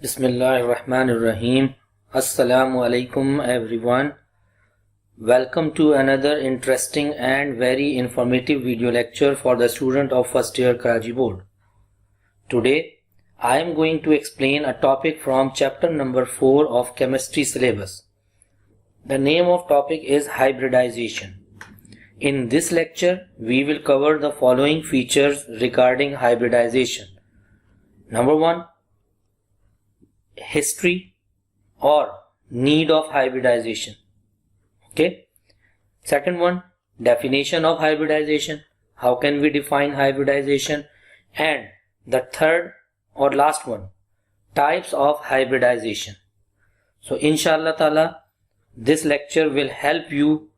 Bismillahirrahmanirrahim. Assalamu alaikum everyone. Welcome to another interesting and very informative video lecture for the student of first year Karachi board. Today I am going to explain a topic from chapter number 4 of chemistry syllabus. The name of topic is hybridization. In this lecture we will cover the following features regarding hybridization. Number 1, history or need of hybridization. Okay. Second one, definition of hybridization. How can we define hybridization? And the third or last one, types of hybridization. So inshallah ta'ala, this lecture will help you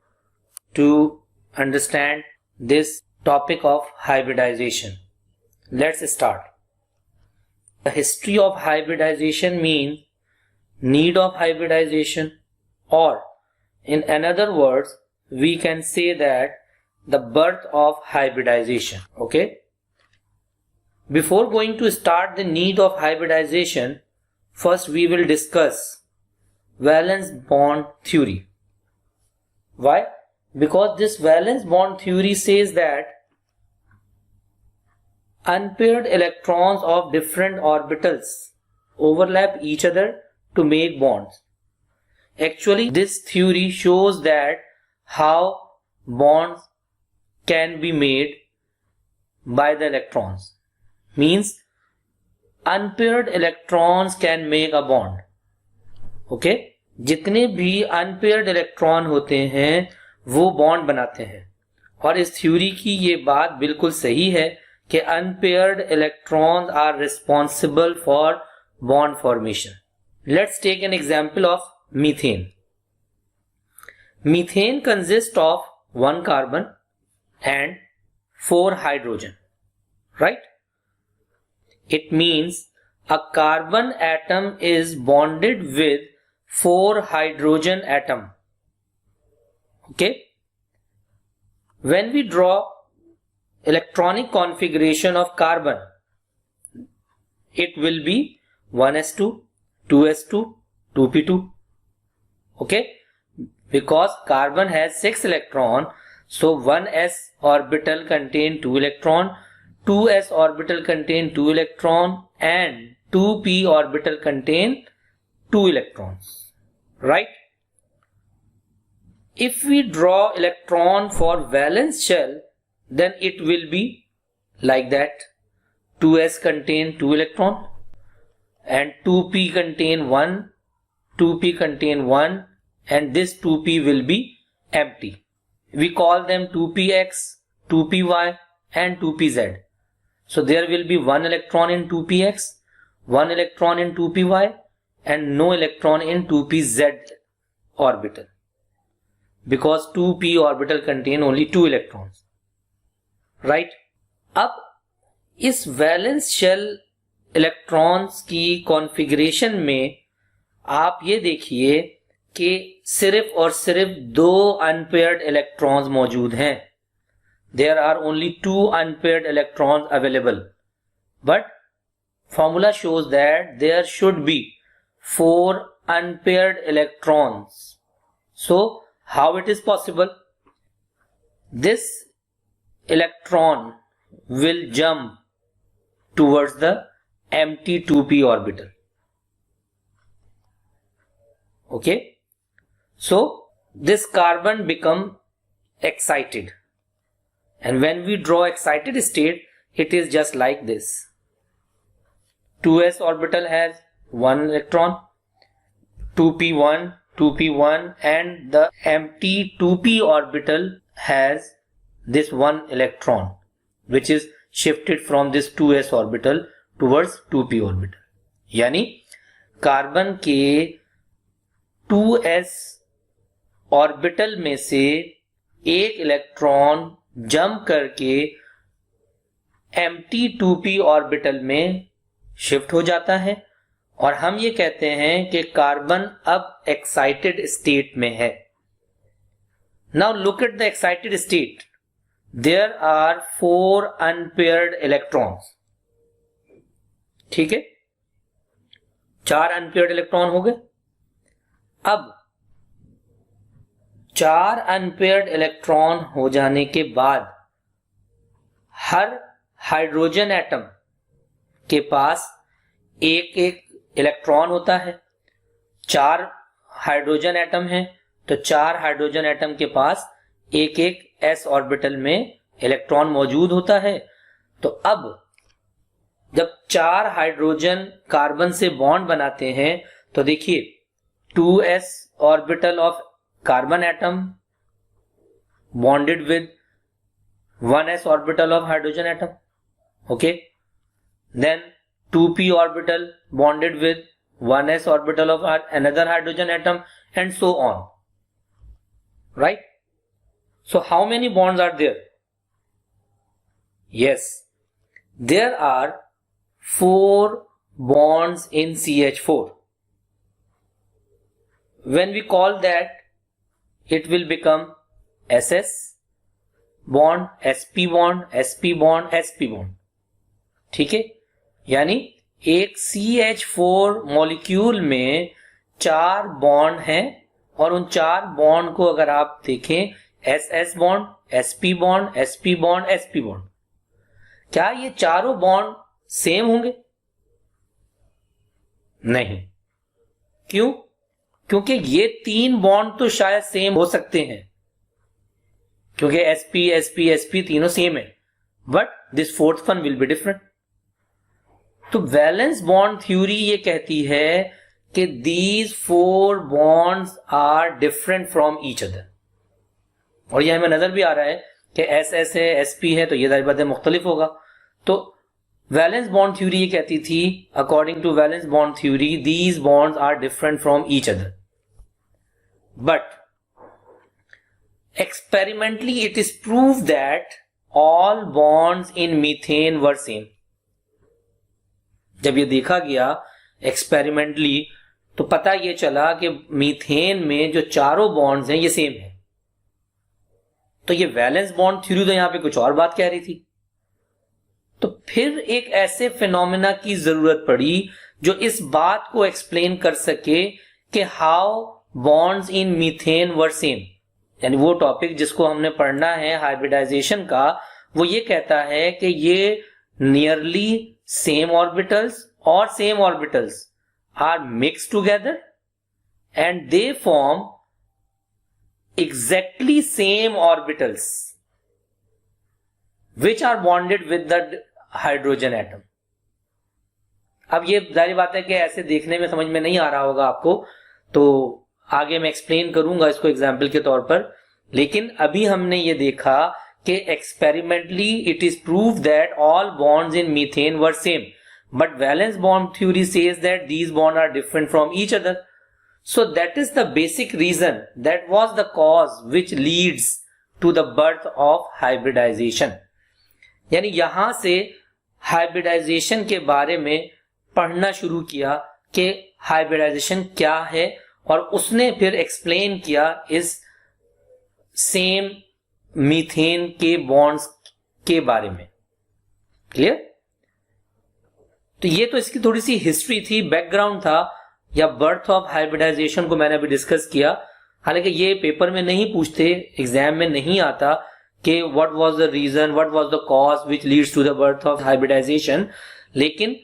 to understand this topic of hybridization. Let's start. The history of hybridization means need of hybridization, or in another words we can say that the birth of hybridization. Okay. Before going to start the need of hybridization, first we will discuss valence bond theory. Why? Because this valence bond theory says that unpaired electrons of different orbitals overlap each other to make bonds. Actually, this theory shows that how bonds can be made by the electrons. Means unpaired electrons can make a bond. Okay? जितने भी unpaired electron होते हैं वो bond बनाते हैं, और इस theory की ये बात बिल्कुल सही है कि unpaired electrons are responsible for bond formation. Let's take an example of methane. Methane consists of 1 carbon and 4 hydrogen, right? It means a carbon atom is bonded with 4 hydrogen atom. Okay? When we draw electronic configuration of carbon, it will be 1s2, 2s2, 2p2. Okay, because carbon has 6 electron, so 1s orbital contain 2 electron, 2s orbital contain 2 electron, and 2p orbital contain 2 electrons, right? If we draw electron for valence shell, then it will be like that. 2s contain 2 electron and 2p contain 1, 2p contain 1, and this 2p will be empty. We call them 2px, 2py and 2pz. So there will be 1 electron in 2px, 1 electron in 2py and no electron in 2pz orbital, because 2p orbital contain only 2 electrons. Right अब इस valence shell electrons की configuration में आप ये देखिए कि सिर्फ और सिर्फ 2 अनपेयर्ड इलेक्ट्रॉन्स मौजूद हैं. There are only 2 unpaired electrons available, but formula shows that there should be 4 unpaired electrons. So how it is possible? This electron will jump towards the empty 2p orbital. Okay, so this carbon become excited, and when we draw excited state, it is just like this. 2s orbital has 1 electron, 2p1, 2p1, and the empty 2p orbital has this 1 electron which is shifted from this 2s orbital towards 2p orbital. यानी carbon के 2s orbital में से एक electron jump करके empty 2p orbital में shift हो जाता है, और हम ये कहते हैं कि कार्बन अब एक्साइटेड स्टेट में है. Now look at the excited state. There are 4 unpaired electrons. ठीक है, 4 अनपेयर्ड इलेक्ट्रॉन हो गए। अब 4 अनपेयर्ड इलेक्ट्रॉन हो जाने के बाद हर हाइड्रोजन एटम के पास एक एक इलेक्ट्रॉन होता है। 4 हाइड्रोजन एटम हैं तो 4 हाइड्रोजन एटम के पास एक एक s ऑर्बिटल में इलेक्ट्रॉन मौजूद होता है। तो अब जब 4 हाइड्रोजन कार्बन से बॉन्ड बनाते हैं तो देखिए 2s orbital of carbon atom bonded with 1s orbital of hydrogen atom, okay, then 2p orbital bonded with 1s orbital of another hydrogen atom and so on, right? So how many bonds are there? Yes, there are 4 bonds in CH4. When we call that, it will become SS bond, sp bond, sp bond, sp bond. ठीक है, यानी एक CH4 molecule में 4 bond हैं और उन 4 bond को अगर आप देखें SS bond, sp bond, sp bond, sp bond, क्या ये चारों बॉन्ड सेम होंगे? नहीं। क्यों? क्योंकि ये 3 बॉन्ड तो शायद सेम हो सकते हैं क्योंकि sp sp sp तीनों सेम है, but this fourth one will be different. तो वैलेंस बॉन्ड थ्योरी ये कहती है कि these 4 bonds are different from each other, और ये हमें नजर भी आ रहा है कि SS है, sp है, तो ये जाहिर बात है मुख्तलिफ होगा। तो वैलेंस बॉन्ड थ्योरी ये कहती थी, according to valence bond theory, these bonds are different from each other, but experimentally it is prove that all bonds in methane were same. जब ये देखा गया एक्सपेरिमेंटली तो पता ये चला कि मीथेन में जो चारों बॉन्ड्स हैं ये सेम है। तो ये वैलेंस बॉन्ड थ्योरी तो यहां पे कुछ और बात कह रही थी। तो फिर एक ऐसे फिनोमेना की जरूरत पड़ी जो इस बात को एक्सप्लेन कर सके कि how bonds in methane were same, यानी वो टॉपिक जिसको हमने पढ़ना है हाइब्रिडाइजेशन का, वो ये कहता है कि ये nearly same orbitals or same orbitals are mixed together and they form exactly same orbitals which are bonded with the hydrogen atom. अब ये जाहिर बात है कि ऐसे देखने में समझ में नहीं आ रहा होगा आपको, तो आगे मैं एक्सप्लेन करूंगा इसको एग्जाम्पल के तौर पर, लेकिन अभी हमने ये देखा कि experimentally it is prove that all bonds in methane were same, but valence bond theory says that these bond are different from each other. So that is the basic reason, that was the cause which leads to the birth of hybridization. यानी यहां से hybridisation के बारे में पढ़ना शुरू किया कि हाइब्रिडाइजेशन क्या है, और उसने फिर एक्सप्लेन किया इस सेम मीथेन के बॉन्ड्स के बारे में। क्लियर? तो ये तो इसकी थोड़ी सी हिस्ट्री थी, बैकग्राउंड था, या बर्थ ऑफ हाइब्रिडाइजेशन को मैंने अभी डिस्कस किया। हालांकि ये पेपर में नहीं पूछते, एग्जाम में नहीं आता कि what was the reason, what was the cause which leads to the birth of hybridization, लेकिन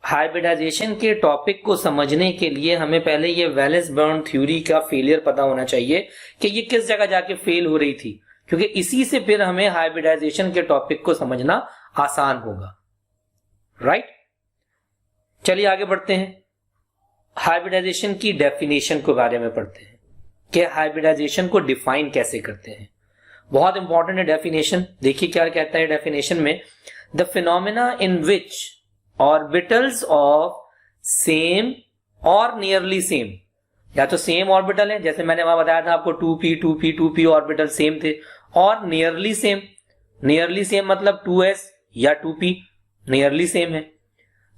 हाइब्रिडाइजेशन के टॉपिक को समझने के लिए हमें पहले ये वैलेंस बॉन्ड थ्योरी का फेलियर पता होना चाहिए कि ये किस जगह जाके फेल हो रही थी, क्योंकि इसी से फिर हमें हाइब्रिडाइजेशन के टॉपिक को समझना आसान होगा। राइट? चलिए आगे बढ़ते हैं, हाइब्रिडाइजेशन की डेफिनेशन के बारे में पढ़ते हैं कि हाइब्रिडाइजेशन को डिफाइन कैसे करते हैं। बहुत इंपॉर्टेंट है डेफिनेशन। देखिए क्या कहता है डेफिनेशन में, the phenomena in which orbitals of same और नियरली सेम, या तो सेम ऑर्बिटल है, जैसे मैंने वहां बताया था आपको 2p 2p 2p orbital same थे, और नियरली सेम, नियरली सेम मतलब 2s या 2p नियरली सेम है।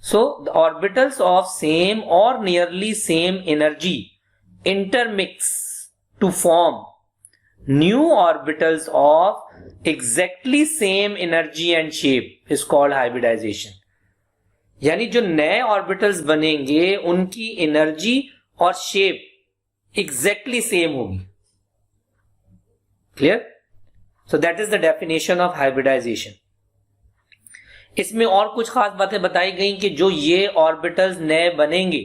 So the orbitals of same और nearly same energy intermix to form new orbitals of exactly same energy and shape is called hybridisation. यानी जो नए orbitals बनेंगे उनकी energy और शेप एग्जैक्टली सेम होगी। Clear? So that is the definition of hybridisation. इसमें और कुछ खास बातें बताई गई कि जो ये ऑर्बिटल्स नए बनेंगे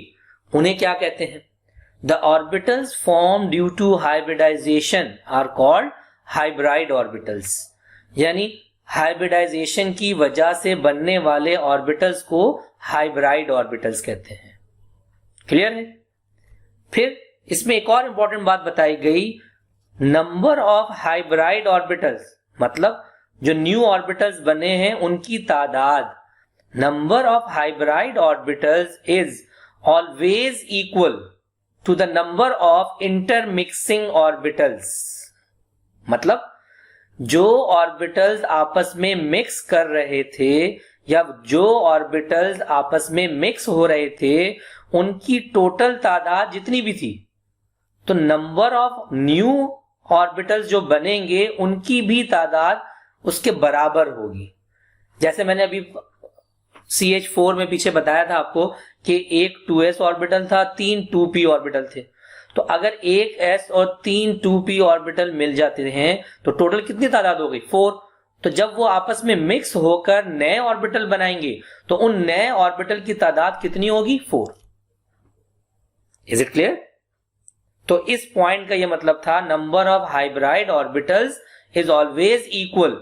उन्हें क्या कहते हैं? The orbitals form due to hybridization are called hybrid orbitals. यानी हाइब्रिडाइजेशन की वजह से बनने वाले ऑर्बिटल्स को हाइब्राइड ऑर्बिटल्स कहते हैं। क्लियर है? फिर इसमें एक और इंपॉर्टेंट बात बताई गई, नंबर ऑफ हाइब्राइड ऑर्बिटल्स, मतलब जो न्यू ऑर्बिटल्स बने हैं उनकी तादाद, number of hybrid orbitals is always equal to the number of intermixing orbitals. मतलब जो ऑर्बिटल्स आपस में मिक्स कर रहे थे या जो ऑर्बिटल्स आपस में मिक्स हो रहे थे उनकी टोटल तादाद जितनी भी थी, तो नंबर ऑफ न्यू ऑर्बिटल्स जो बनेंगे उनकी भी तादाद उसके बराबर होगी। जैसे मैंने अभी CH4 में पीछे बताया था आपको कि एक 2s ऑर्बिटल था, 3 2p ऑर्बिटल थे। तो अगर एक s और 3 2p ऑर्बिटल मिल जाते हैं तो टोटल कितनी तादाद हो गई? 4। तो जब वो आपस में मिक्स होकर नए ऑर्बिटल बनाएंगे तो उन नए ऑर्बिटल की तादाद कितनी होगी? 4। Is it clear? तो इस पॉइंट का यह मतलब था, number of hybrid orbitals is always equal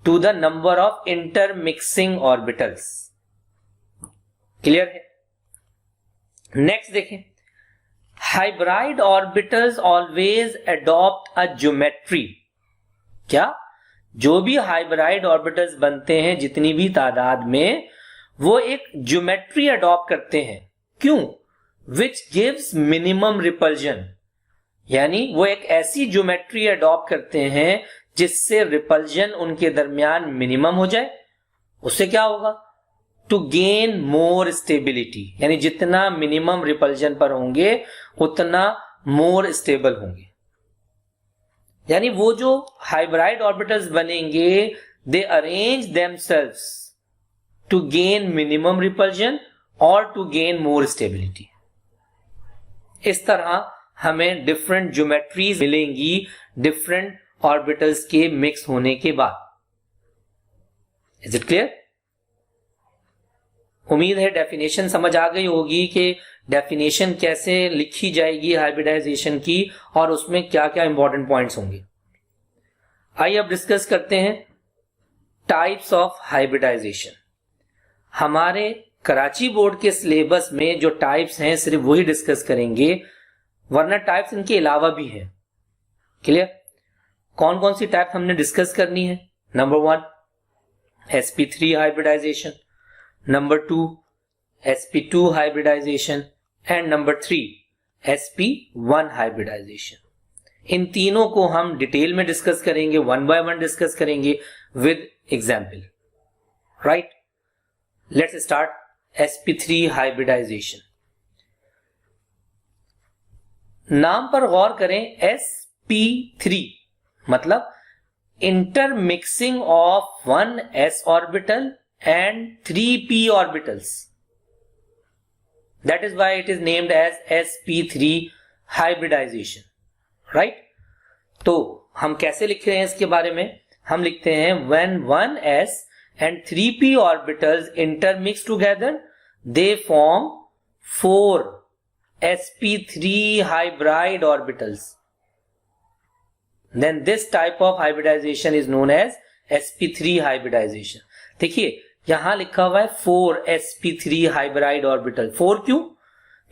to the number of intermixing orbitals. Clear है? नेक्स्ट देखें, hybrid orbitals always adopt a geometry. क्या? जो भी हाइब्राइड ऑर्बिटल्स बनते हैं जितनी भी तादाद में, वो एक ज्योमेट्री अडॉप्ट करते हैं। क्यों? Which gives minimum repulsion. यानी वो एक ऐसी ज्योमेट्री अडॉप्ट करते हैं जिससे रिपल्जन उनके दरमियान मिनिमम हो जाए। उससे क्या होगा? टू गेन मोर स्टेबिलिटी, यानी जितना मिनिमम रिपल्जन पर होंगे उतना मोर स्टेबल होंगे। यानी वो जो हाइब्राइड ऑर्बिटल्स बनेंगे they arrange themselves to gain minimum repulsion और टू गेन मोर स्टेबिलिटी। इस तरह हमें डिफरेंट ज्योमेट्रीज मिलेंगी डिफरेंट ऑर्बिटल्स के मिक्स होने के बाद। Is it clear? उम्मीद है डेफिनेशन समझ आ गई होगी कि डेफिनेशन कैसे लिखी जाएगी हाइब्रिडाइजेशन की और उसमें क्या क्या इंपॉर्टेंट पॉइंट्स होंगे। आइए अब डिस्कस करते हैं टाइप्स ऑफ हाइब्रिडाइजेशन। हमारे कराची बोर्ड के सिलेबस में जो टाइप्स हैं सिर्फ वही डिस्कस करेंगे, वरना टाइप्स इनके अलावा भी है। क्लियर? कौन कौन सी टाइप हमने डिस्कस करनी है? Number 1 sp3 hybridisation, number 2 sp2 hybridisation and number 3 sp1 hybridisation. इन तीनों को हम डिटेल में डिस्कस करेंगे, 1 बाय 1 डिस्कस करेंगे with example. Right, let's start sp3 hybridisation. नाम पर गौर करें, sp3 मतलब intermixing of 1s orbital and 3p orbitals. That is why it is named as sp3 hybridization. Right? तो हम कैसे लिख रहे हैं इसके बारे में? हम लिखते हैं when 1s and 3p orbitals intermix together, they form 4 sp3 hybrid orbitals. Then this type of hybridization is known as sp3 hybridization. देखिए यहां लिखा हुआ है 4 sp3 हाइब्राइड ऑर्बिटल। 4 क्यों?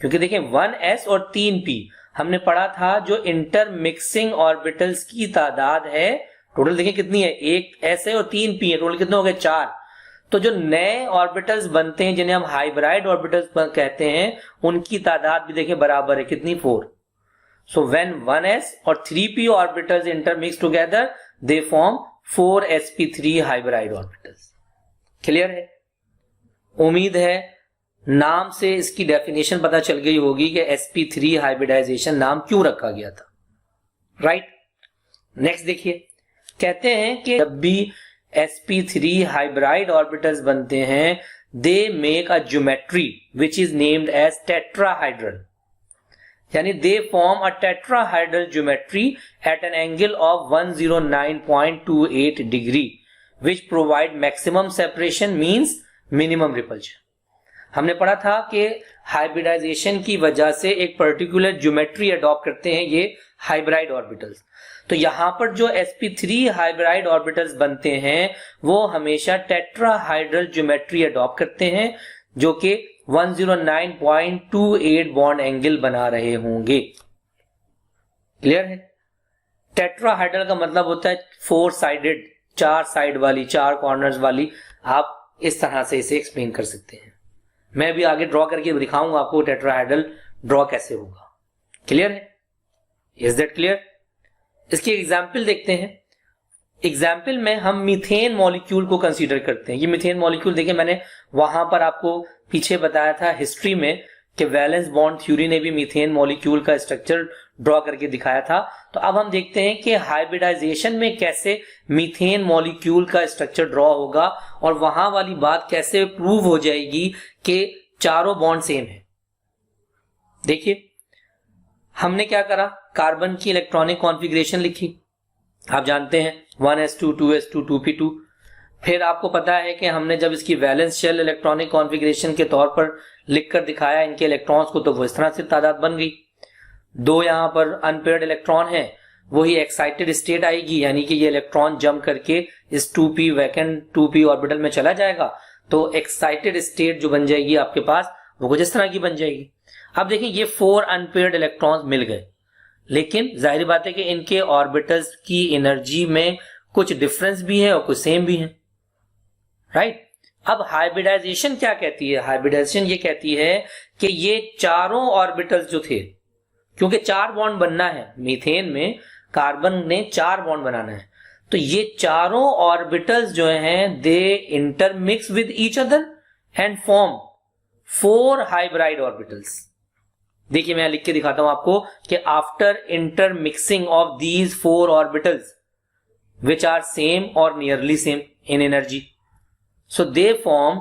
क्योंकि देखिए 1s और 3p हमने पढ़ा था जो इंटरमिक्सिंग ऑर्बिटल्स की तादाद है टोटल देखिए कितनी है, एक s है और 3p है, टोटल कितने हो गए? 4। तो जो नए ऑर्बिटल्स बनते हैं जिन्हें हम हाइब्राइड ऑर्बिटल्स कहते हैं उनकी तादाद भी देखिए बराबर है, कितनी? 4। सो व्हेन 1s और 3p orbitals intermix together they form 4 sp3 hybrid orbitals. Clear है? उम्मीद है नाम से इसकी डेफिनेशन पता चल गई होगी कि sp3 हाइब्रिडाइजेशन नाम क्यों रखा गया था। राइट, नेक्स्ट देखिए, कहते हैं कि जब भी sp3 हाइब्राइड ऑर्बिटल्स बनते हैं they make a geometry which is named as tetrahedral. यानी they form a tetrahedral geometry at an angle of 109.28 degree which provide maximum separation means minimum repulsion. हमने पढ़ा था कि हाइब्रिडाइजेशन की वजह से एक पर्टिकुलर ज्योमेट्री अडॉप्ट करते हैं ये हाइब्राइड ऑर्बिटल्स. तो यहां पर जो sp3 हाइब्राइड ऑर्बिटल्स बनते हैं वो हमेशा टेट्राहाइड्रल ज्योमेट्री अडॉप्ट करते हैं जो कि 109.28 बॉन्ड एंगल बना रहे होंगे. क्लियर है? टेट्राहाइड्रल का मतलब होता है 4 साइडेड, 4 साइड वाली, 4 कॉर्नर्स वाली. आप इस तरह से इसे एक्सप्लेन कर सकते हैं. मैं भी आगे ड्रॉ करके दिखाऊंगा आपको टेट्राहाइड्रल ड्रॉ कैसे होगा. क्लियर है? Is that clear? इसकी एग्जाम्पल देखते हैं. एग्जाम्पल में हम मीथेन मॉलिक्यूल को कंसीडर करते हैं. ये मीथेन मॉलिक्यूल देखिए, मैंने वहां पर आपको पीछे बताया था हिस्ट्री में कि वैलेंस बॉन्ड थ्योरी ने भी मीथेन मॉलिक्यूल का स्ट्रक्चर ड्रॉ करके दिखाया था. तो अब हम देखते हैं कि हाइब्रिडाइजेशन में कैसे मीथेन मॉलिक्यूल का स्ट्रक्चर ड्रॉ होगा और वहां वाली बात कैसे प्रूव हो जाएगी कि चारों बॉन्ड सेम है. देखिए, हमने क्या करा, कार्बन की इलेक्ट्रॉनिक कॉन्फ़िगरेशन लिखी. आप जानते हैं 1s2 2s2 2p2. फिर आपको पता है कि हमने जब इसकी वैलेंस शेल इलेक्ट्रॉनिक कॉन्फ़िगरेशन के तौर पर लिखकर दिखाया इनके इलेक्ट्रॉन्स को, तो वो इस तरह से तादाद बन गई. 2 यहां पर अनपेयर्ड इलेक्ट्रॉन है, वही एक्साइटेड स्टेट आएगी, यानी कि ये इलेक्ट्रॉन जंप करके इस 2p वैकेंट 2p ऑर्बिटल में चला जाएगा. तो एक्साइटेड स्टेट जो बन जाएगी आपके पास वो कुछ इस तरह की बन जाएगी. अब देखिए, ये 4 अनपेयर्ड इलेक्ट्रॉन्स मिल गए, लेकिन जाहिर बात है कि इनके ऑर्बिटल्स की एनर्जी में कुछ डिफरेंस भी है और कुछ सेम भी है. राइट? अब हाइब्रिडाइजेशन क्या कहती है? हाइब्रिडाइजेशन ये कहती है कि ये चारों ऑर्बिटल्स जो थे, क्योंकि 4 बॉन्ड बनना है मीथेन में, कार्बन ने 4 बॉन्ड बनाना है, तो ये चारों ऑर्बिटल्स जो हैं they intermix with each other and form 4 hybrid orbitals. देखिए, मैं लिख के दिखाता हूं आपको कि after intermixing of these 4 orbitals which are same और nearly same in energy, so they form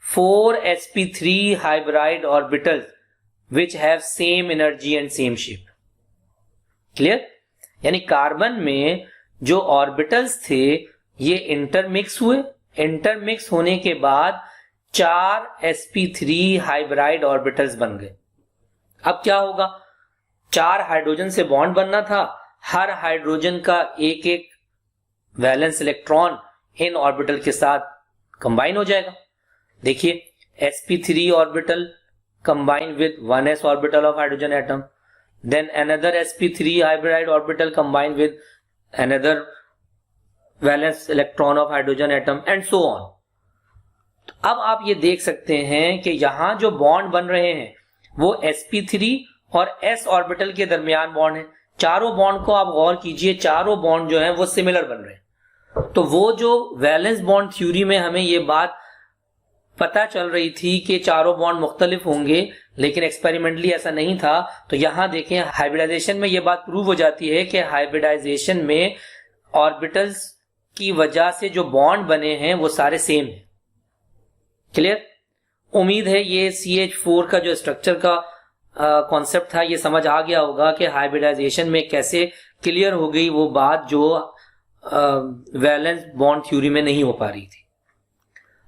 4 sp3 hybrid orbitals which have same energy and same shape. Clear? यानी कार्बन में जो ऑर्बिटल्स थे ये इंटरमिक्स हुए. इंटरमिक्स होने के बाद 4 sp3 हाइब्राइड ऑर्बिटल्स बन गए. अब क्या होगा? 4 हाइड्रोजन से बॉन्ड बनना था, हर हाइड्रोजन का एक एक वैलेंस इलेक्ट्रॉन इन ऑर्बिटल के साथ कंबाइन हो जाएगा. देखिए, sp3 orbital combine with 1s orbital of hydrogen atom, then another sp3 hybrid orbital combine with another valence electron of hydrogen atom and so on. तो अब आप ये देख सकते हैं कि यहां जो बॉन्ड बन रहे हैं वो sp3 और s ऑर्बिटल के दरमियान बॉन्ड है. चारों बॉन्ड को आप गौर कीजिए, चारों बॉन्ड जो हैं वो सिमिलर बन रहे हैं. तो वो जो वैलेंस बॉन्ड थ्योरी में हमें ये बात पता चल रही थी कि चारों बॉन्ड मुख्तलिफ होंगे, लेकिन एक्सपेरिमेंटली ऐसा नहीं था. तो यहां देखें, हाइब्रिडाइजेशन में ये बात प्रूव हो जाती है कि हाइब्रिडाइजेशन में ऑर्बिटल्स की वजह से जो बॉन्ड बने हैं वो सारे सेम हैं. क्लियर? उम्मीद है ये CH4 का जो स्ट्रक्चर का कॉन्सेप्ट था ये समझ आ गया होगा कि हाइब्रिडाइजेशन में कैसे क्लियर हो गई वो बात जो वैलेंस बॉन्ड थ्योरी में नहीं हो पा रही थी.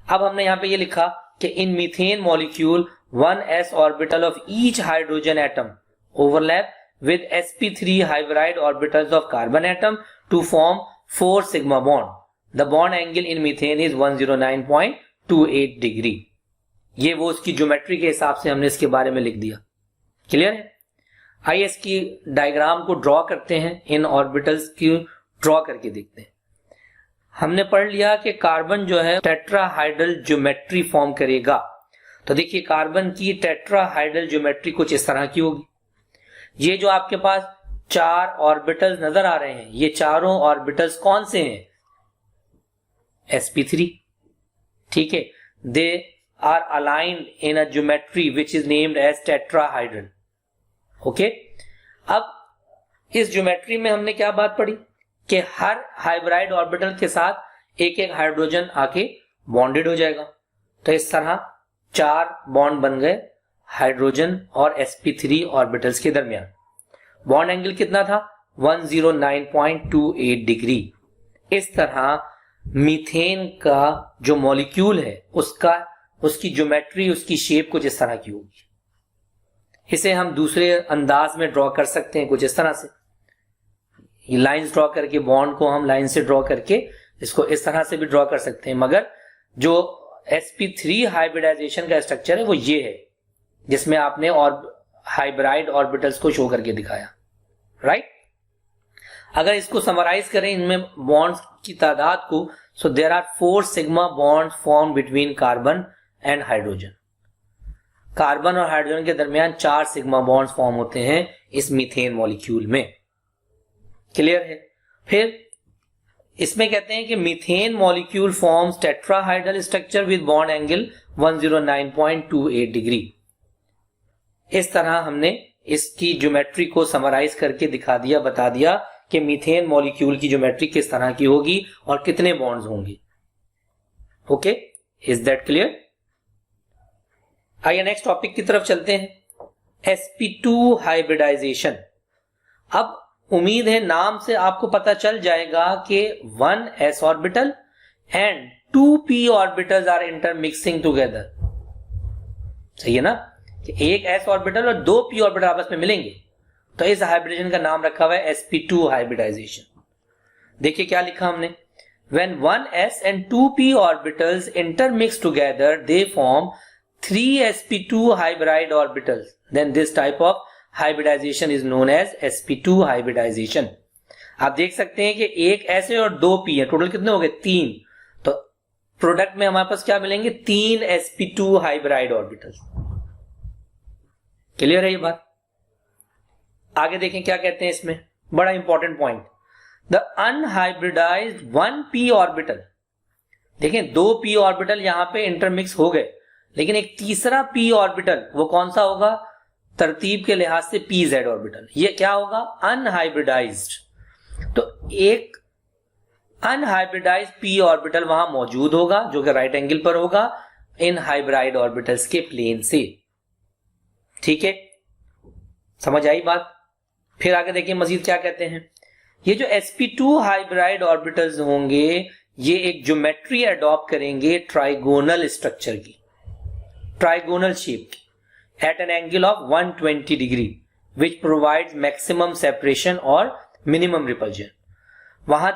अब हमने यहां पे ये लिखा कि in methane molecule 1s orbital of each hydrogen atom overlap with sp3 hybrid orbitals of carbon atom to form 4 sigma bond. The bond angle in methane is 109.28 degree. ये वो उसकी ज्योमेट्री के हिसाब से हमने इसके बारे में लिख दिया. क्लियर है? आइए इसकी डायग्राम को ड्रॉ करते हैं, इन ऑर्बिटल्स की ड्रॉ करके देखते हैं. हमने पढ़ लिया कि कार्बन जो है टेट्राहाइड्रल ज्योमेट्री फॉर्म करेगा. तो देखिए, कार्बन की टेट्राहाइड्रल ज्योमेट्री कुछ इस तरह की होगी. ये जो आपके पास 4 ऑर्बिटल्स नजर आ रहे हैं, ये चारों ऑर्बिटल्स कौन से हैं? sp3. ठीक है, they are aligned in a geometry which is named as tetrahedral. Okay, अब इस ज्योमेट्री में हमने क्या बात पढ़ी कि हर हाइब्राइड ऑर्बिटल के साथ एक एक हाइड्रोजन आके बॉन्डेड हो जाएगा. तो इस तरह 4 बॉन्ड बन गए हाइड्रोजन और sp3 ऑर्बिटल्स के दरमियान। बॉन्ड एंगल कितना था? 109.28 डिग्री। इस तरह मीथेन का जो मॉलिक्यूल है उसकी ज्योमेट्री, उसकी शेप कुछ इस तरह की होगी। इसे हम दूसरे अंदाज में ड्रॉ कर सकते हैं, कुछ इस तरह से। ये लाइंस ड्रॉ करके, बॉन्ड को हम लाइन से ड्रॉ करके इसको इस तरह से भी ड्रॉ कर सकते हैं, मगर जो sp3 हाइब्रिडाइजेशन का स्ट्रक्चर है वो ये है, जिसमें आपने और हाइब्राइड ऑर्बिटल्स को शो करके दिखाया, राइट। अगर इसको समराइज करें इनमें बॉन्ड्स की तादाद को, so there are 4 sigma bonds form between carbon and hydrogen. Carbon और हाइड्रोजन के दरमियान 4 सिग्मा बॉन्ड्स फॉर्म होते हैं इस मीथेन मॉलिक्यूल में। क्लियर है? फिर इसमें कहते हैं कि methane molecule forms tetrahedral structure with bond angle 109.28 degree. इस तरह हमने इसकी ज्योमेट्री को समराइज करके दिखा दिया, बता दिया कि मीथेन मॉलिक्यूल की ज्योमेट्री किस तरह की होगी और कितने बॉन्ड्स होंगे। Okay, is that clear? आइए नेक्स्ट टॉपिक की तरफ चलते हैं, sp2 हाइब्रिडाइजेशन। अब उम्मीद है नाम से आपको पता चल जाएगा कि 1s orbital and 2p orbitals are intermixing together. सही है ना, कि एक s ऑर्बिटल और 2p ऑर्बिटल आपस में मिलेंगे, तो इस हाइब्रिडेशन का नाम रखा हुआ है sp2 हाइब्रिडाइजेशन। देखिए क्या लिखा हमने, when 1s and 2p orbitals intermix together they form 3 sp2 hybrid orbitals, then this type of hybridization is known as sp2 hybridization। आप देख सकते हैं कि एक s है और 2p है, टोटल कितने हो गए? 3। तो प्रोडक्ट में हमारे पास क्या मिलेंगे? 3 sp2 हाइब्राइड ऑर्बिटल्स। क्लियर है ये बात? आगे देखें क्या कहते हैं इसमें, बड़ा important point, the unhybridised 1p orbital. देखें 2p ऑर्बिटल यहां पे इंटरमिक्स हो गए, लेकिन एक तीसरा p ऑर्बिटल वो कौन सा होगा? तरतीब के लिहाज से pz ऑर्बिटल। ये क्या होगा? अनहाइब्रिडाइज्ड। तो एक अनहाइब्रिडाइज्ड p ऑर्बिटल वहां मौजूद होगा जो कि राइट एंगल पर होगा इन हाइब्राइड ऑर्बिटल्स के प्लेन से। ठीक है, समझ आई बात? फिर आगे देखिए मजीद क्या कहते हैं, ये जो sp2 हाइब्राइड ऑर्बिटल्स होंगे ये एक ज्योमेट्री अडॉप्ट करेंगे ट्राइगोनल स्ट्रक्चर की, ट्राइगोनल शेप की, at an angle of 120 degree which provides maximum separation और minimum repulsion। वहां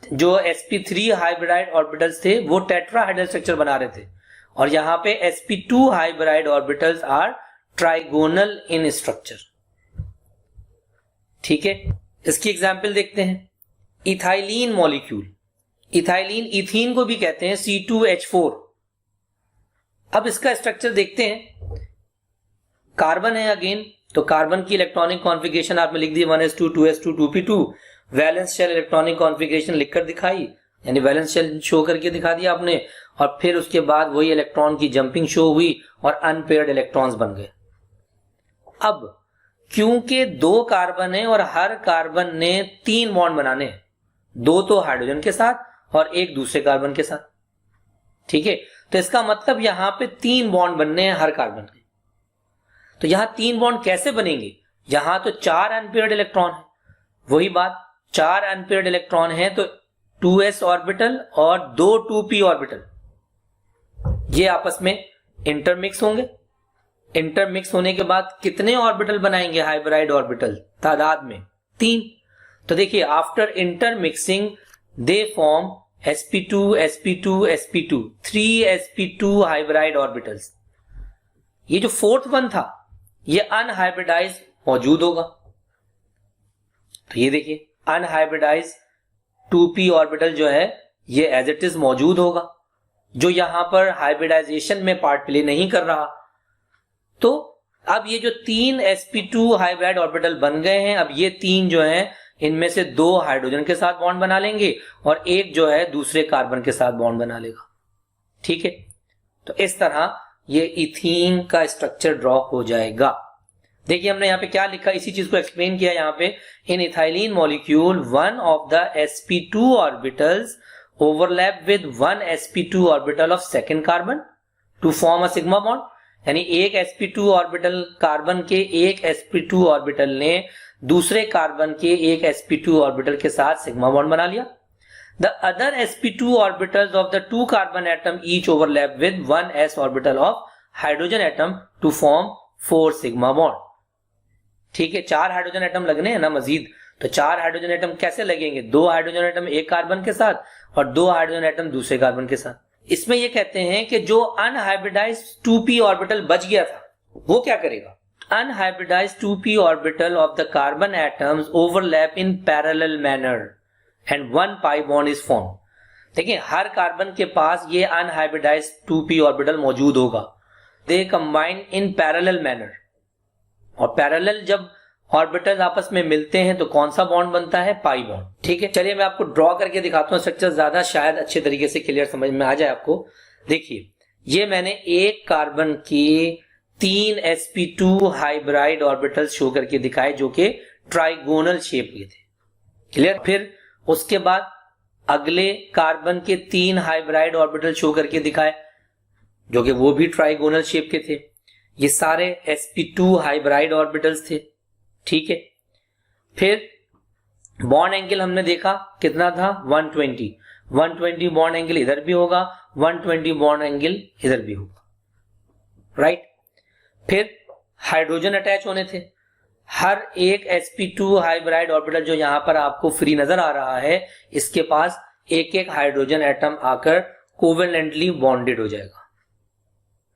जो sp3 हाइब्राइड ऑर्बिटल्स थे वो टेट्राहाइड्रल स्ट्रक्चर बना रहे थे, और यहां पे sp2 hybrid orbitals are trigonal in structure. ठीक है, इसकी एग्जांपल देखते हैं। इथाइलिन मॉलिक्यूल, इथाइलिन इथीन को भी कहते हैं, C2H4। अब इसका स्ट्रक्चर देखते हैं। कार्बन है अगेन, तो कार्बन की इलेक्ट्रॉनिक कॉन्फ़िगरेशन आपने लिख दी 1s2 2s2 2p2। Valence shell electronic configuration लिखकर दिखाई, यानी वैलेंस शेल शो करके दिखा दिया आपने, और फिर उसके बाद वही इलेक्ट्रॉन की जंपिंग शो हुई और अनपेयर्ड इलेक्ट्रॉन्स बन गए। अब क्योंकि 2 कार्बन है और हर कार्बन ने 3 बॉन्ड बनाने हैं, 2 तो हाइड्रोजन के साथ और 1 दूसरे कार्बन के साथ। ठीक है, तो इसका मतलब यहां पे 3 बॉन्ड बनने हैं हर कार्बन के। तो यहां 3 बॉन्ड कैसे बनेंगे? यहां तो 4 अनपेयर्ड इलेक्ट्रॉन है, वही बात, 4 अनपेयर्ड इलेक्ट्रॉन है तो 2s ऑर्बिटल और 2 2p ऑर्बिटल ये आपस में इंटरमिक्स होंगे। इंटरमिक्स होने के बाद कितने ऑर्बिटल बनाएंगे हाइब्राइड ऑर्बिटल? तादाद में 3। तो देखिए after intermixing they form sp2 sp2 sp2 3 sp2 hybrid orbitals. ये जो 4th वन था ये अनहाइब्रिडाइज मौजूद होगा, तो ये देखिए अनहाइब्रिडाइज 2p ऑर्बिटल जो है ये एज इट इज मौजूद होगा, जो यहां पर हाइब्रिडाइजेशन में पार्ट प्ले नहीं कर रहा। तो अब ये जो 3 sp2 हाइब्राइड ऑर्बिटल बन गए हैं, अब ये 3 जो हैं इनमें से 2 हाइड्रोजन के साथ बॉन्ड बना लेंगे और 1 जो है दूसरे कार्बन के साथ बॉन्ड बना लेगा। ठीक है, तो इस तरह ये इथीन का स्ट्रक्चर ड्रॉ हो जाएगा। देखिए हमने यहाँ पे क्या लिखा, इसी चीज को एक्सप्लेन किया यहाँ पे। In ethylene molecule one of the sp2 orbitals overlap with 1 sp2 orbital of second carbon to form a sigma bond, यानी एक sp2 ऑर्बिटल कार्बन के एक sp2 ऑर्बिटल ने दूसरे कार्बन के एक sp2 ऑर्बिटल के साथ सिग्मा बॉन्ड बना लिया. The other sp2 orbitals of the two carbon atom each overlap with one s orbital of hydrogen atom to form 4 sigma bond. ठीक है, 4 हाइड्रोजन एटम लगने हैं ना मजीद, तो 4 हाइड्रोजन एटम कैसे लगेंगे? 2 हाइड्रोजन एटम एक कार्बन के साथ और 2 हाइड्रोजन एटम दूसरे कार्बन के साथ. इसमें ये कहते हैं कि जो अनहाइब्रिडाइज्ड 2p ऑर्बिटल बच गया था वो क्या करेगा? Unhybridised 2p orbital of the carbon atoms overlap in parallel manner and 1 pi bond is form. देखिए, हर कार्बन के पास ये अनहाइब्रिडाइज्ड 2p ऑर्बिटल मौजूद होगा. They combine in parallel manner, और पैरेलल जब ऑर्बिटल्स आपस में मिलते हैं तो कौन सा बॉन्ड बनता है? Pi bond. ठीक है, चलिए मैं आपको ड्रॉ करके दिखाता हूं स्ट्रक्चर, ज्यादा शायद अच्छे तरीके से क्लियर समझ में आ जाए आपको. देखिए, ये मैंने एक कार्बन के 3 sp2 हाइब्राइड ऑर्बिटल्स शो करके दिखाए जो कि ट्राइगोनल शेप के थे. क्लियर? फिर उसके बाद अगले कार्बन के 3 हाइब्राइड ऑर्बिटल शो करके दिखाए जो कि वो भी ट्राइगोनल शेप के थे. ये सारे sp2 हाइब्राइड ऑर्बिटल्स थे. ठीक है, फिर बॉन्ड एंगल हमने देखा कितना था? 120 बॉन्ड एंगल इधर भी होगा, 120 बॉन्ड एंगल इधर भी होगा. राइट. फिर हाइड्रोजन अटैच होने थे. हर एक sp2 हाइब्राइड ऑर्बिटल जो यहां पर आपको फ्री नजर आ रहा है, इसके पास एक एक हाइड्रोजन एटम आकर कोवेलेंटली बॉन्डेड हो जाएगा.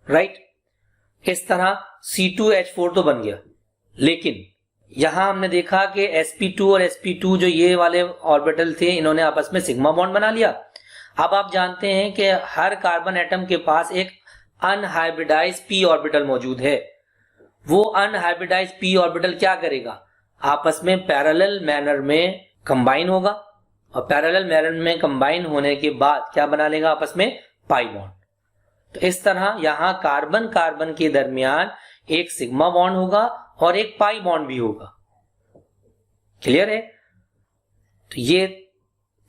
राइट. इस तरह C2H4 तो बन गया, लेकिन यहां हमने देखा कि sp2 और sp2 जो ये वाले ऑर्बिटल थे, इन्होंने आपस में सिग्मा बॉन्ड बना लिया. अब आप जानते हैं कि हर कार्बन एटम के पास एक अनहाइब्रिडाइज्ड p ऑर्बिटल मौजूद है. वो अनहाइब्रिडाइज्ड p ऑर्बिटल क्या करेगा? आपस में पैरेलल मैनर में कंबाइन होगा, और पैरेलल मैनर में कंबाइन होने के बाद क्या बना लेगा? आपस में पाई बॉन्ड. तो इस तरह यहां कार्बन कार्बन के दरमियान एक सिग्मा बॉन्ड होगा और एक पाई बॉन्ड भी होगा. क्लियर है? तो ये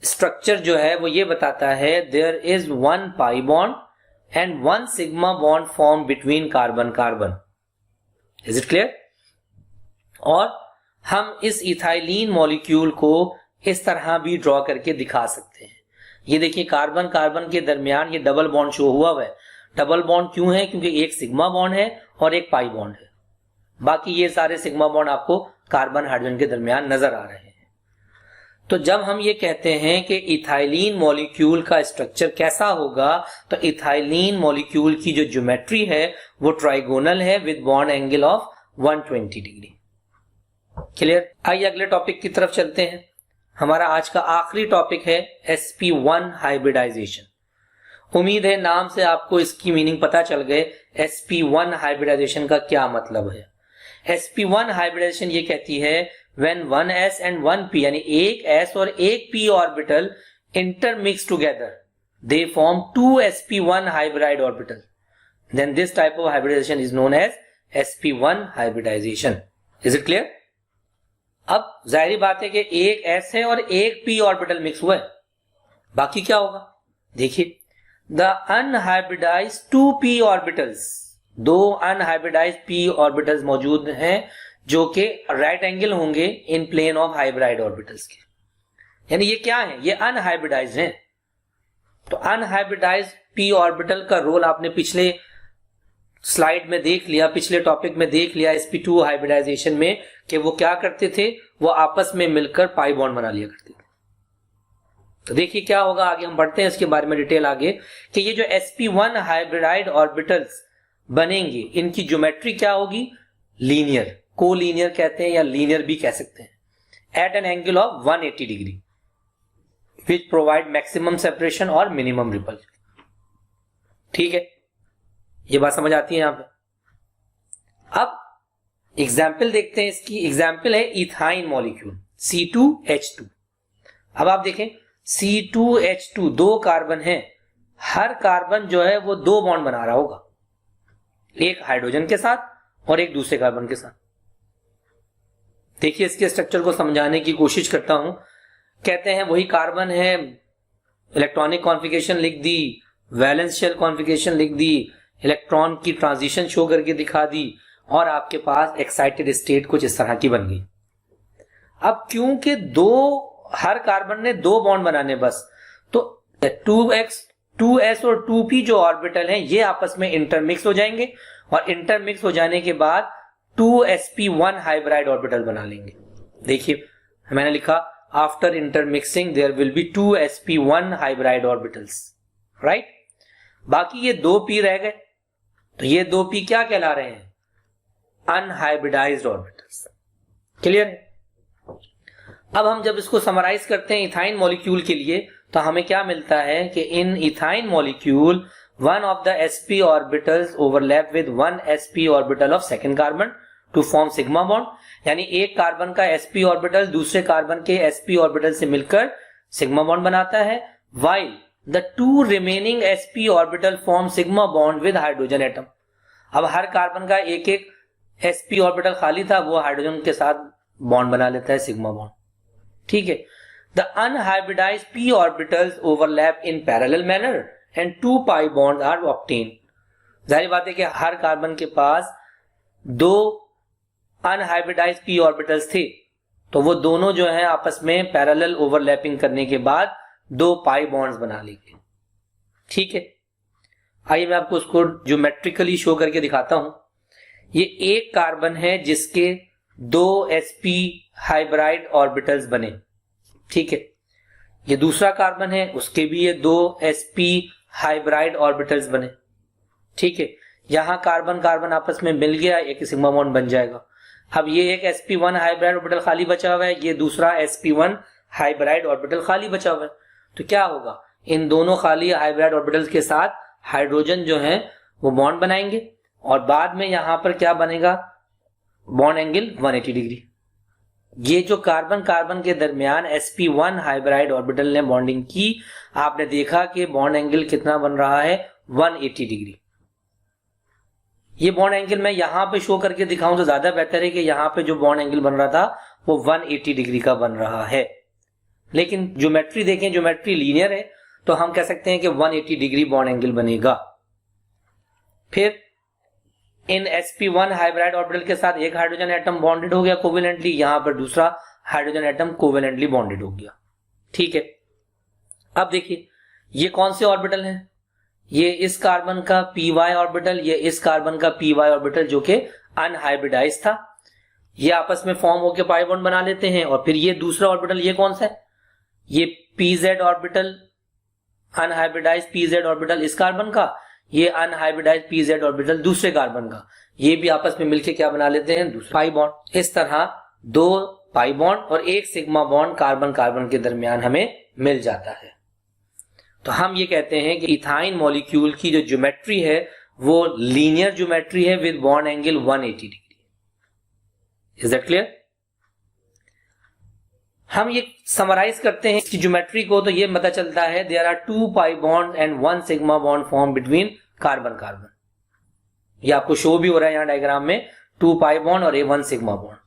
स्ट्रक्चर जो है वो ये बताता है there is 1 pi bond and 1 sigma bond form between carbon carbon. Is it clear? और हम इस इथाइलिन मॉलिक्यूल को इस तरह भी ड्रॉ करके दिखा सकते हैं. ये देखिए, कार्बन कार्बन के दरमियान ये डबल बॉन्ड शो हुआ है. डबल बॉन्ड क्यों है? क्योंकि एक सिग्मा बॉन्ड है और एक पाई बॉन्ड है. बाकी ये सारे सिग्मा बॉन्ड आपको कार्बन हाइड्रोजन के दरमियान नजर आ रहे हैं. तो जब हम ये कहते हैं कि इथाइलिन मॉलिक्यूल का स्ट्रक्चर कैसा होगा, तो इथाइलिन मॉलिक्यूल की जो ज्योमेट्री है वो ट्राइगोनल है with bond angle of 120 degree. Clear? आइए अगले टॉपिक की तरफ चलते हैं. हमारा आज का आखिरी टॉपिक है sp1 हाइब्रिडाइजेशन. उम्मीद है नाम से आपको इसकी मीनिंग पता चल गए sp1 हाइब्रिडाइजेशन का क्या मतलब है. sp1 हाइब्रिडाइजेशन ये कहती है when 1s and 1p यानी एक s और एक p orbital intermix together they form 2 sp1 hybrid orbital, then this type of hybridization is known as sp1 hybridization. Is it clear? अब जाहिर बात है कि एक s है और एक p ऑर्बिटल मिक्स हुआ है, बाकी क्या होगा? देखिए, the unhybridised 2p orbitals, 2 unhybridised p orbitals मौजूद हैं जो कि राइट एंगल होंगे इन प्लेन ऑफ हाइब्राइड ऑर्बिटल्स के. यानी ये क्या है? ये अनहाइब्रिडाइज्ड हैं. तो अनहाइब्रिडाइज्ड p ऑर्बिटल का रोल आपने पिछले स्लाइड में देख लिया, पिछले टॉपिक में देख लिया sp2 हाइब्रिडाइजेशन में, कि वो क्या करते थे? वो आपस में मिलकर पाई बॉन्ड बना लिया करते थे. तो देखिए क्या होगा, आगे हम बढ़ते हैं इसके बारे में डिटेल आगे, कि ये जो sp1 हाइब्रिडाइड ऑर्बिटल्स बनेंगे इनकी ज्योमेट्री क्या होगी? लीनियर, कोलीनियर कहते हैं या लीनियर भी कह सकते हैं, at an angle of 180 degree which provide maximum separation और मिनिमम रिपल. ठीक है, ये बात समझ आती है यहां पे. अब एग्जाम्पल देखते हैं इसकी. एग्जाम्पल है इथाइन मॉलिक्यूल C2H2. अब आप देखें C2H2 2 कार्बन है, हर कार्बन जो है वो 2 बॉन्ड बना रहा होगा, एक हाइड्रोजन के साथ और एक दूसरे कार्बन के साथ. देखिए इसके स्ट्रक्चर को समझाने की कोशिश करता हूं. कहते हैं वही कार्बन है, इलेक्ट्रॉनिक कॉन्फ़िगरेशन लिख दी, वैलेंस शेल कॉन्फ़िगरेशन लिख दी, इलेक्ट्रॉन की ट्रांजिशन शो करके दिखा दी और आपके पास एक्साइटेड स्टेट कुछ इस तरह की बन गई। अब क्योंकि हर कार्बन ने 2 बॉन्ड बनाने बस, तो 2s और 2p जो ऑर्बिटल हैं ये आपस में इंटरमिक्स हो जाएंगे और इंटरमिक्स हो जाने के बाद 2sp1 हाइब्राइड ऑर्बिटल बना लेंगे। देखिए मैंने लिखा after intermixing there will be 2sp1 hybrid orbitals, right. बाकी ये 2p रह गए, तो ये 2p क्या कहला रहे हैं? Unhybridised orbitals. क्लियर है? अब हम जब इसको समराइज करते हैं इथाइन मॉलिक्यूल के लिए, तो हमें क्या मिलता है कि in ethyne molecule one of the sp orbitals overlap with 1 sp orbital of second carbon to form sigma bond, यानी एक कार्बन का sp ऑर्बिटल दूसरे कार्बन के sp ऑर्बिटल से मिलकर सिग्मा बॉन्ड बनाता है, while the 2 remaining sp orbital form sigma bond with hydrogen atom. अब हर कार्बन का एक एक sp ऑर्बिटल खाली था, वो हाइड्रोजन के साथ बॉन्ड बना लेता है, सिग्मा बॉन्ड। ठीक है। The unhybridized p orbitals overlap in parallel manner and 2 pi bonds are obtained। जाहिर बात है कि हर कार्बन के पास 2 अनहाइब्रिडाइज्ड p ऑर्बिटल्स थे, तो वो दोनों जो है आपस में पैरेलल ओवरलैपिंग करने के बाद 2 पाई बॉन्ड्स बना लेंगे। ठीक है, आइए मैं आपको उसको ज्योमेट्रिकली शो करके दिखाता हूं। ये एक कार्बन है जिसके 2 sp हाइब्राइड ऑर्बिटल्स बने। ठीक है, ये दूसरा कार्बन है, उसके भी ये 2 sp हाइब्राइड ऑर्बिटल्स बने। ठीक है, यहां कार्बन कार्बन आपस में मिल गया, एक सिग्मा बॉन्ड बन जाएगा। अब ये एक sp1 हाइब्राइड ऑर्बिटल खाली बचा हुआ है, ये दूसरा sp1 हाइब्राइड ऑर्बिटल खाली बचा हुआ है, तो क्या होगा? इन दोनों खाली हाइब्राइड ऑर्बिटल्स के साथ हाइड्रोजन जो है वो बॉन्ड बनाएंगे और बाद में यहां पर क्या बनेगा? Bond angle 180 degree. ये जो कार्बन कार्बन के दरमियान sp1 हाइब्राइड ऑर्बिटल ने बॉन्डिंग की, आपने देखा कि बॉन्ड एंगल कितना बन रहा है? 180 डिग्री। ये बॉन्ड एंगल मैं यहां पे शो करके दिखाऊं तो ज्यादा बेहतर है कि यहां पे जो बॉन्ड एंगल बन रहा था वो 180 डिग्री का बन रहा है, लेकिन ज्योमेट्री देखें, ज्योमेट्री लीनियर है, तो हम कह सकते हैं कि 180 डिग्री बॉन्ड एंगल बनेगा। फिर इन sp1 हाइब्राइड ऑर्बिटल के साथ एक हाइड्रोजन एटम बॉन्डेड हो गया कोवेलेंटली, यहां पर दूसरा हाइड्रोजन एटम कोवेलेंटली बॉन्डेड हो गया। ठीक है, अब देखिए ये कौन से ऑर्बिटल हैं? ये इस कार्बन का py ऑर्बिटल, ये इस कार्बन का py ऑर्बिटल जो कि अनहाइब्रिडाइज था, ये आपस में फॉर्म होकर पाई बॉन्ड बना लेते हैं। और फिर ये दूसरा ऑर्बिटल, ये कौन सा है? ये pz orbital, unhybridised pz orbital इस कार्बन का, ये अनहाइब्रिडाइज pz ऑर्बिटल दूसरे कार्बन का, ये भी आपस में मिलकर क्या बना लेते हैं? दूसरा पाई बॉन्ड। इस तरह 2 पाई बॉन्ड और एक सिग्मा बॉन्ड कार्बन कार्बन के दरमियान हमें मिल जाता है। तो हम ये कहते हैं कि इथाइन मॉलिक्यूल की जो ज्योमेट्री है वो लीनियर ज्योमेट्री है with bond angle 180 degree. Is that clear? हम ये समराइज करते हैं इसकी ज्योमेट्री को, तो ये पता चलता है there are 2 pi bond and 1 sigma bond form between carbon carbon. ये आपको शो भी हो रहा है यहां डायग्राम में, 2 पाई बॉन्ड और 1 सिग्मा बॉन्ड।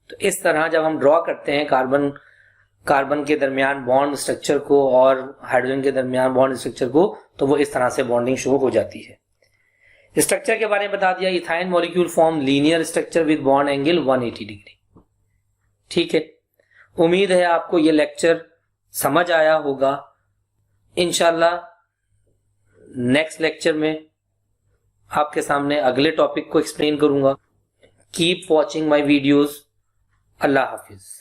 तो इस तरह जब हम ड्रॉ करते हैं कार्बन के दरमियान बॉन्ड स्ट्रक्चर को और हाइड्रोजन के दरमियान बॉन्ड स्ट्रक्चर को, तो वो इस तरह से बॉन्डिंग शो हो जाती है। स्ट्रक्चर के बारे में बता दिया, ethyne molecule form linear structure with bond angle 180 degree. ठीक है, उम्मीद है आपको ये लेक्चर समझ आया होगा। इंशाल्लाह नेक्स्ट लेक्चर में आपके सामने अगले टॉपिक को एक्सप्लेन करूंगा। Keep watching my videos. Allah Hafiz.